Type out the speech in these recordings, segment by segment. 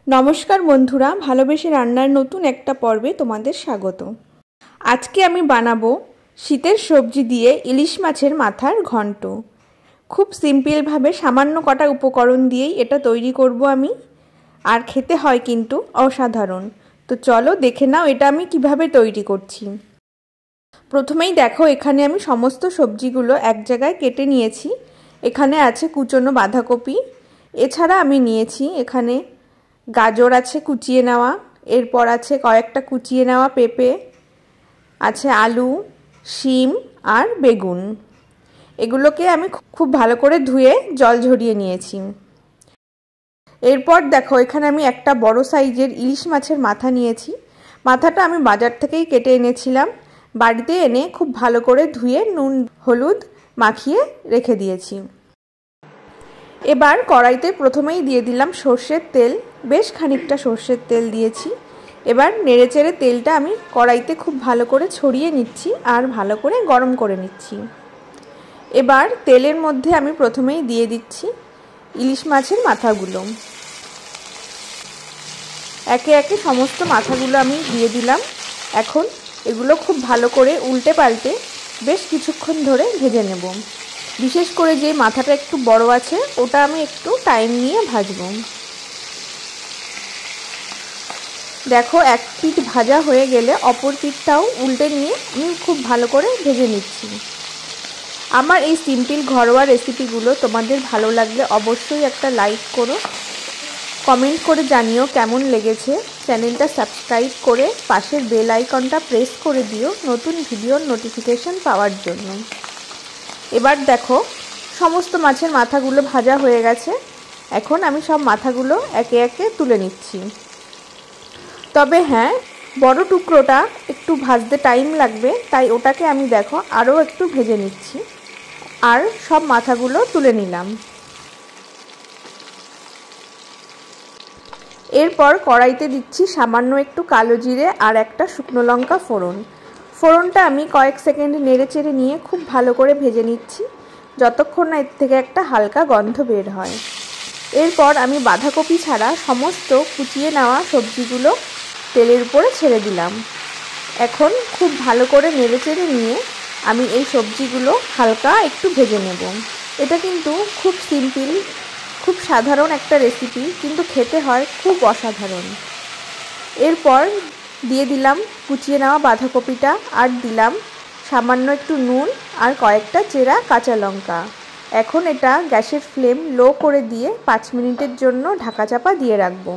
নমস্কার বন্ধুরা, ভালোবেসে রান্নার নতুন একটা পর্বে তোমাদের স্বাগত। আজকে আমি বানাবো শীতের সবজি দিয়ে ইলিশ মাছের মাথার ঘন্ট। খুব সিম্পলভাবে সামান্য কটা উপকরণ দিয়েই এটা তৈরি করব আমি, আর খেতে হয় কিন্তু অসাধারণ। তো চলো দেখে নাও এটা আমি কিভাবে তৈরি করছি। প্রথমেই দেখো, এখানে আমি সমস্ত সবজিগুলো এক জায়গায় কেটে নিয়েছি। এখানে আছে কুচনো বাঁধাকপি, এছাড়া আমি নিয়েছি এখানে গাজর আছে কুচিয়ে নেওয়া, এরপর আছে কয়েকটা কুচিয়ে নেওয়া পেঁপে, আছে আলু, শিম আর বেগুন। এগুলোকে আমি খুব ভালো করে ধুয়ে জল ঝরিয়ে নিয়েছি। এরপর দেখো, এখানে আমি একটা বড় সাইজের ইলিশ মাছের মাথা নিয়েছি। মাথাটা আমি বাজার থেকেই কেটে এনেছিলাম। বাড়িতে এনে খুব ভালো করে ধুয়ে নুন হলুদ মাখিয়ে রেখে দিয়েছি। এবার কড়াইতে প্রথমেই দিয়ে দিলাম সর্ষের তেল, বেশ খানিকটা সর্ষের তেল দিয়েছি। এবার নেড়েচেড়ে তেলটা আমি কড়াইতে খুব ভালো করে ছড়িয়ে নিচ্ছি আর ভালো করে গরম করে নিচ্ছি। এবার তেলের মধ্যে আমি প্রথমেই দিয়ে দিচ্ছি ইলিশ মাছের মাথাগুলো। একে একে সমস্ত মাথাগুলো আমি দিয়ে দিলাম। এখন এগুলো খুব ভালো করে উল্টে পাল্টে বেশ কিছুক্ষণ ধরে ভেজে নেব। বিশেষ করে যে মাথাটা একটু বড় আছে ওটা আমি একটু টাইম নিয়ে ভাজবো। দেখো, এক পিঠ ভাজা হয়ে গেলে অপর পিঠটাও উল্টে নিয়ে আমি খুব ভালো করে ভেজে নিচ্ছি। আমার এই সিম্পল ঘরোয়া রেসিপিগুলো তোমাদের ভালো লাগলে অবশ্যই একটা লাইক করো, কমেন্ট করে জানিও কেমন লেগেছে। চ্যানেলটা সাবস্ক্রাইব করে পাশের বেল আইকনটা প্রেস করে দিও নতুন ভিডিওর নোটিফিকেশন পাওয়ার জন্য। এবার দেখো, সমস্ত মাছের মাথাগুলো ভাজা হয়ে গেছে। এখন আমি সব মাথাগুলো একে একে তুলে নিচ্ছি। তবে হ্যাঁ, বড় টুকরোটা একটু ভাজতে টাইম লাগবে, তাই ওটাকে আমি দেখো আরও একটু ভেজে নিচ্ছি। আর সব মাথাগুলো তুলে নিলাম। এরপর কড়াইতে দিচ্ছি সামান্য একটু কালো জিরে আর একটা শুকনো লঙ্কা ফোড়ন। ফোড়নটা আমি কয়েক সেকেন্ড নেড়েচেড়ে নিয়ে খুব ভালো করে ভেজে নিচ্ছি, যতক্ষণ না এর থেকে একটা হালকা গন্ধ বের হয়। এরপর আমি বাঁধাকপি ছাড়া সমস্ত কুচিয়ে নেওয়া সবজিগুলো তেলের উপরে ছেড়ে দিলাম। এখন খুব ভালো করে নেড়েচেড়ে নিয়ে আমি এই সবজিগুলো হালকা একটু ভেজে নেব। এটা কিন্তু খুব সিম্পল, খুব সাধারণ একটা রেসিপি, কিন্তু খেতে হয় খুব অসাধারণ। এরপর দিয়ে দিলাম কুচিয়ে নেওয়া বাঁধাকপিটা, আর দিলাম সামান্য একটু নুন আর কয়েকটা চেরা কাঁচা লঙ্কা। এখন এটা গ্যাসের ফ্লেম লো করে দিয়ে 5 মিনিটের জন্য ঢাকা চাপা দিয়ে রাখবো।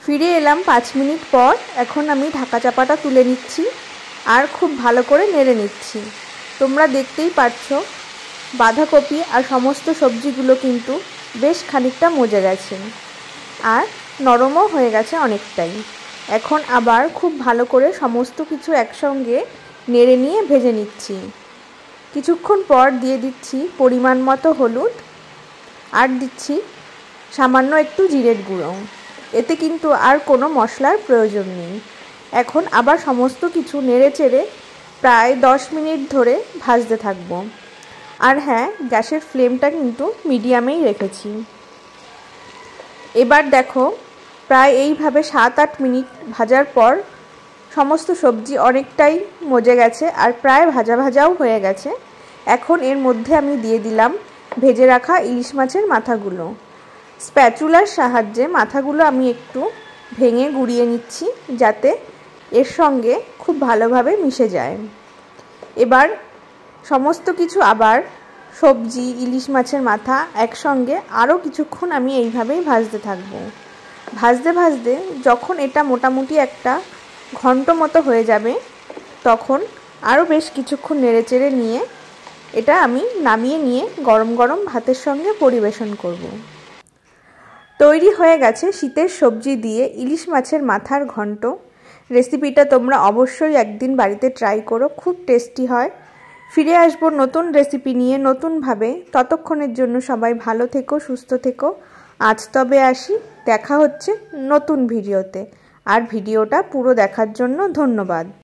ফিরে এলাম 5 মিনিট পর। এখন আমি ঢাকা চাপাটা তুলে নিচ্ছি আর খুব ভালো করে নেড়ে নিচ্ছি। তোমরা দেখতেই পাচ্ছ বাঁধাকপি আর সমস্ত সবজিগুলো কিন্তু বেশ খানিকটা মজে গেছে আর নরমও হয়ে গেছে অনেকটাই। এখন আবার খুব ভালো করে সমস্ত কিছু একসঙ্গে নেড়ে নিয়ে ভেজে নিচ্ছি। কিছুক্ষণ পর দিয়ে দিচ্ছি পরিমাণ মতো হলুদ আর দিচ্ছি সামান্য একটু জিরের গুঁড়ো। এতে কিন্তু আর কোনো মশলার প্রয়োজন নেই। এখন আবার সমস্ত কিছু নেড়েচেড়ে প্রায় 10 মিনিট ধরে ভাজতে থাকবো। আর হ্যাঁ, গ্যাসের ফ্লেমটা কিন্তু মিডিয়ামেই রেখেছি। এবার দেখো, প্রায় এইভাবে 7-8 মিনিট ভাজার পর সমস্ত সবজি অনেকটাই মজে গেছে আর প্রায় ভাজা ভাজাও হয়ে গেছে। এখন এর মধ্যে আমি দিয়ে দিলাম ভেজে রাখা ইলিশ মাছের মাথাগুলো। স্প্যাচুলার সাহায্যে মাথাগুলো আমি একটু ভেঙে গুঁড়িয়ে নিচ্ছি, যাতে এর সঙ্গে খুব ভালোভাবে মিশে যায়। এবার সমস্ত কিছু আবার সবজি ইলিশ মাছের মাথা একসঙ্গে আরও কিছুক্ষণ আমি এইভাবেই ভাজতে থাকবো। ভাজতে ভাজতে যখন এটা মোটামুটি একটা ঘন্ট মতো হয়ে যাবে, তখন আরও বেশ কিছুক্ষণ নেড়েচেড়ে নিয়ে এটা আমি নামিয়ে নিয়ে গরম গরম ভাতের সঙ্গে পরিবেশন করব। তৈরি হয়ে গেছে শীতের সবজি দিয়ে ইলিশ মাছের মাথার ঘন্ট। রেসিপিটা তোমরা অবশ্যই একদিন বাড়িতে ট্রাই করো, খুব টেস্টি হয়। ফিরে আসবো নতুন রেসিপি নিয়ে নতুনভাবে। ততক্ষণের জন্য সবাই ভালো থেকো, সুস্থ থেকো। আজ তবে আসি, দেখা হচ্ছে নতুন ভিডিওতে। আর ভিডিওটা পুরো দেখার জন্য ধন্যবাদ।